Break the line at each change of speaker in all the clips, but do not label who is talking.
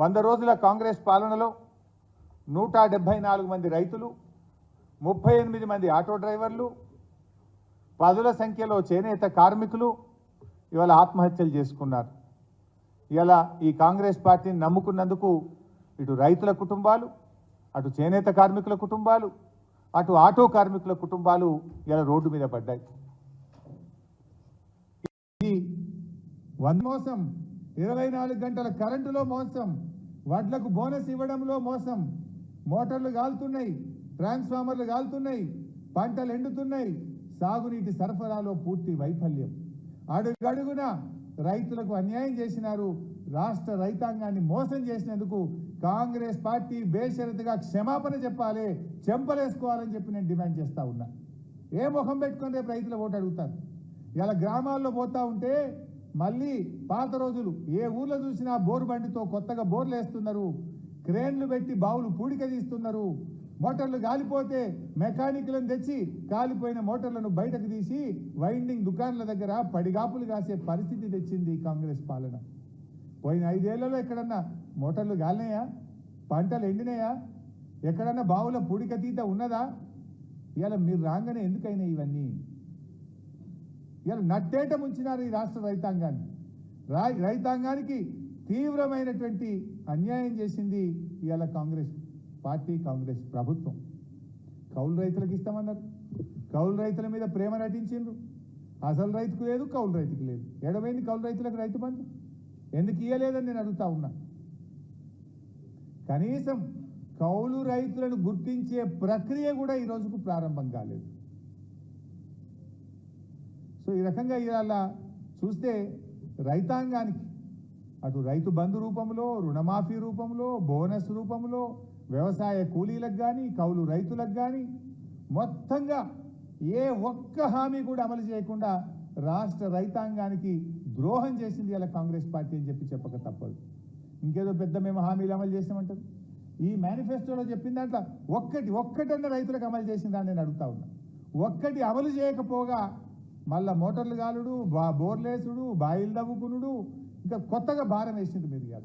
100 రోజుల కాంగ్రెస్ పాలనలో 174 మంది రైతులు, 38 మంది ఆటో డ్రైవర్లు, పదుల సంఖ్యలో చేనేత కార్మికులు ఇవాళ ఆత్మహత్యలు చేసుకున్నారు. ఇవాళ ఈ కాంగ్రెస్ పార్టీని నమ్ముకున్నందుకు ఇటు రైతుల కుటుంబాలు, అటు చేనేత కార్మికుల కుటుంబాలు, అటు ఆటో కార్మికుల కుటుంబాలు ఇవాళ రోడ్డు మీద పడ్డాయి. ఈ మోసం, 24 గంటల కరెంటులో మోసం, వడ్లకు బోనస్ ఇవ్వడంలో మోసం, మోటార్లు కాలుతున్నాయి, ట్రాన్స్ఫార్మర్లు కాలుతున్నాయి, పంటలు ఎండుతున్నాయి, సాగునీటి సరఫరాలో పూర్తి వైఫల్యం. అడుగడుగున రైతులకు అన్యాయం చేసినారు. రాష్ట్ర రైతాంగాన్ని మోసం చేసినందుకు కాంగ్రెస్ పార్టీ బేషరతుగా క్షమాపణ చెప్పాలి, చెంపలేసుకోవాలని చెప్పి నేను డిమాండ్ చేస్తా ఉన్నా. ఏ ముఖం పెట్టుకొని రేపు రైతుల ఓటు అడుగుతారు? ఇలా గ్రామాల్లో పోతా ఉంటే మళ్ళీ పాత రోజులు, ఏ ఊర్లో చూసినా బోరు బండితో కొత్తగా బోర్లు వేస్తున్నారు, క్రేన్లు పెట్టి బావులు పూడిక తీస్తున్నారు, మోటార్లు కాలిపోతే మెకానిక్లను తెచ్చి కాలిపోయిన మోటార్లను బయటకు తీసి వైండింగ్ దుకాణాల దగ్గర పడిగాపులు కాసే పరిస్థితి తెచ్చింది కాంగ్రెస్ పాలన. పోయిన 5 ఏళ్లలో ఎక్కడన్నా మోటార్లు కాలినాయా? పంటలు ఎండినాయా? ఎక్కడన్నా బావుల పూడిక తీత ఉన్నదా? ఇలా మీరు రాగానే ఎందుకైనా ఇవన్నీ? ఇలా నట్టేట ముంచినారు ఈ రాష్ట్ర రైతాంగాన్ని. రైతాంగానికి తీవ్రమైనటువంటి అన్యాయం చేసింది ఇవాళ కాంగ్రెస్ పార్టీ, కాంగ్రెస్ ప్రభుత్వం. కౌలు రైతులకు ఇస్తామన్నారు, కౌలు రైతుల మీద ప్రేమ నటించిండ్రు. అసలు రైతుకు లేదు, కౌలు రైతుకు లేదు. ఎడమైంది కౌలు రైతులకు రైతు బంధు? ఎందుకు ఇయ్యలేదని నేను అడుగుతా ఉన్నా. కనీసం కౌలు రైతులను గుర్తించే ప్రక్రియ కూడా ఈ రోజుకు ప్రారంభం కాలేదు. సో ఈ రకంగా ఇవాళ చూస్తే రైతాంగానికి అటు రైతు బంధు రూపంలో, రుణమాఫీ రూపంలో, బోనస్ రూపంలో, వ్యవసాయ కూలీలకు కానీ, కౌలు రైతులకు కానీ మొత్తంగా ఏ ఒక్క హామీ కూడా అమలు చేయకుండా రాష్ట్ర రైతాంగానికి ద్రోహం చేసింది ఇలా కాంగ్రెస్ పార్టీ అని చెప్పక తప్పదు. ఇంకేదో పెద్ద మేము హామీలు అమలు చేసామంటారు. ఈ మేనిఫెస్టోలో చెప్పిన దాంట్లో ఒక్కటన్న రైతులకు అమలు చేసిందా నేను అడుగుతా ఉన్నా. ఒక్కటి అమలు చేయకపోగా మళ్ళా మోటార్లు గాలుడు, బోర్లేసుడు, బాయిలు దవ్వుకునుడు, ఇంకా కొత్తగా భారం వేసింది మీరు. ఇవాళ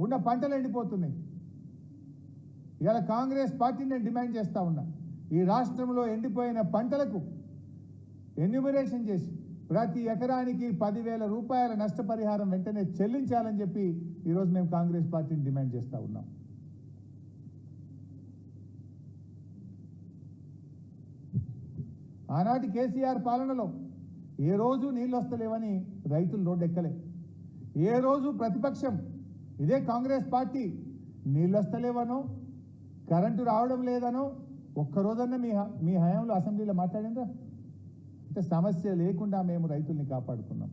ఉన్న పంటలు ఎండిపోతున్నాయి. ఇవాళ కాంగ్రెస్ పార్టీని నేను డిమాండ్ చేస్తా ఉన్నా, ఈ రాష్ట్రంలో ఎండిపోయిన పంటలకు ఎన్యూమరేషన్ చేసి ప్రతి ఎకరానికి 10,000 రూపాయల నష్టపరిహారం వెంటనే చెల్లించాలని చెప్పి ఈరోజు మేము కాంగ్రెస్ పార్టీని డిమాండ్ చేస్తా ఉన్నాం. ఆనాటి కేసీఆర్ పాలనలో ఏ రోజు నీళ్ళు వస్తలేవని రైతులు రోడ్డెక్కలే. ఏ రోజు ప్రతిపక్షం ఇదే కాంగ్రెస్ పార్టీ నీళ్ళు వస్తలేవనో, కరెంటు రావడం లేదనో ఒక్కరోజన్నా మీ హయాంలో అసెంబ్లీలో మాట్లాడిందా? అంటే సమస్య లేకుండా మేము రైతుల్ని కాపాడుకున్నాం.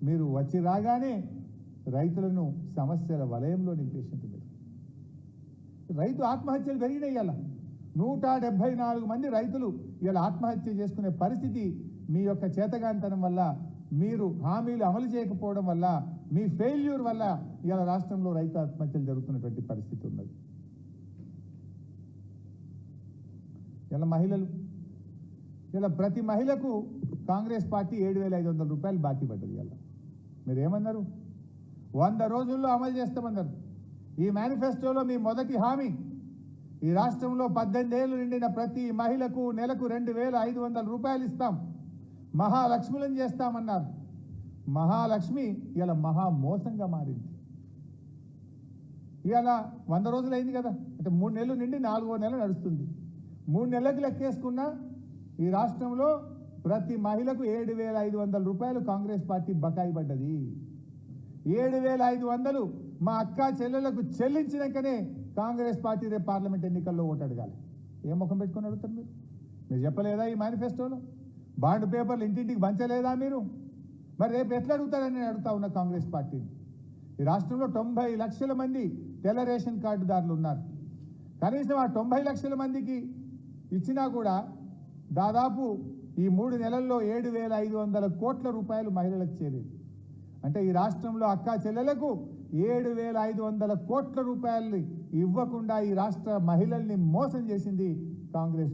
మీరు వచ్చి రాగానే రైతులను సమస్యల వలయంలో నిలిపేసింది. మీరు రైతు ఆత్మహత్యలు పెరిగినాయి. ఇలా 174 మంది రైతులు ఇలా ఆత్మహత్య చేసుకునే పరిస్థితి మీ యొక్క చేతగానితనం వల్ల, మీరు హామీలు అమలు చేయకపోవడం వల్ల, మీ ఫెయిల్యూర్ వల్ల ఇలా రాష్ట్రంలో రైతు ఆత్మహత్యలు జరుగుతున్నటువంటి పరిస్థితి ఉన్నది. ఇలా మహిళలు, ఇలా ప్రతి మహిళకు కాంగ్రెస్ పార్టీ 7,500 రూపాయలు బాకీ పడ్డది. ఇలా మీరు ఏమన్నారు? 100 రోజుల్లో అమలు చేస్తామన్నారు. ఈ మేనిఫెస్టోలో మీ మొదటి హామీ ఈ రాష్ట్రంలో 18 ఏళ్ళు నిండిన ప్రతి మహిళకు నెలకు 2,500 రూపాయలు ఇస్తాం, మహాలక్ష్ములను చేస్తామన్నారు. మహాలక్ష్మి ఇలా మహా మోసంగా మారింది. ఇలా 100 రోజులు అయింది కదా, అంటే 3 నెలలు నిండి 4వ నెల నడుస్తుంది. 3 నెలలకు లెక్కేసుకున్నా ఈ రాష్ట్రంలో ప్రతి మహిళకు 7,500 రూపాయలు కాంగ్రెస్ పార్టీ బకాయి పడ్డది. 7,500 మా అక్క చెల్లెలకు చెల్లించినాకనే కాంగ్రెస్ పార్టీ రేపు పార్లమెంట్ ఎన్నికల్లో ఓటు అడగాలి. ఏ ముఖం పెట్టుకొని అడుగుతారు? మీరు చెప్పలేదా ఈ మేనిఫెస్టోలో? బాండ్ పేపర్లు ఇంటింటికి పంచలేదా మీరు? మరి రేపు ఎట్లా అడుగుతారని నేను అడుగుతా ఉన్నా కాంగ్రెస్ పార్టీని. ఈ రాష్ట్రంలో 90 లక్షల మంది తెల్ల రేషన్ కార్డుదారులు ఉన్నారు. కనీసం ఆ 90 లక్షల మందికి ఇచ్చినా కూడా దాదాపు ఈ 3 నెలల్లో 7,500 కోట్ల రూపాయలు మహిళలకు చేరేది. అంటే ఈ రాష్ట్రంలో అక్కా చెల్లెలకు 7,500 కోట్ల రూపాయలు ఇవ్వకుండా ఈ రాష్ట్ర మహిళల్ని మోసం చేసింది కాంగ్రెస్.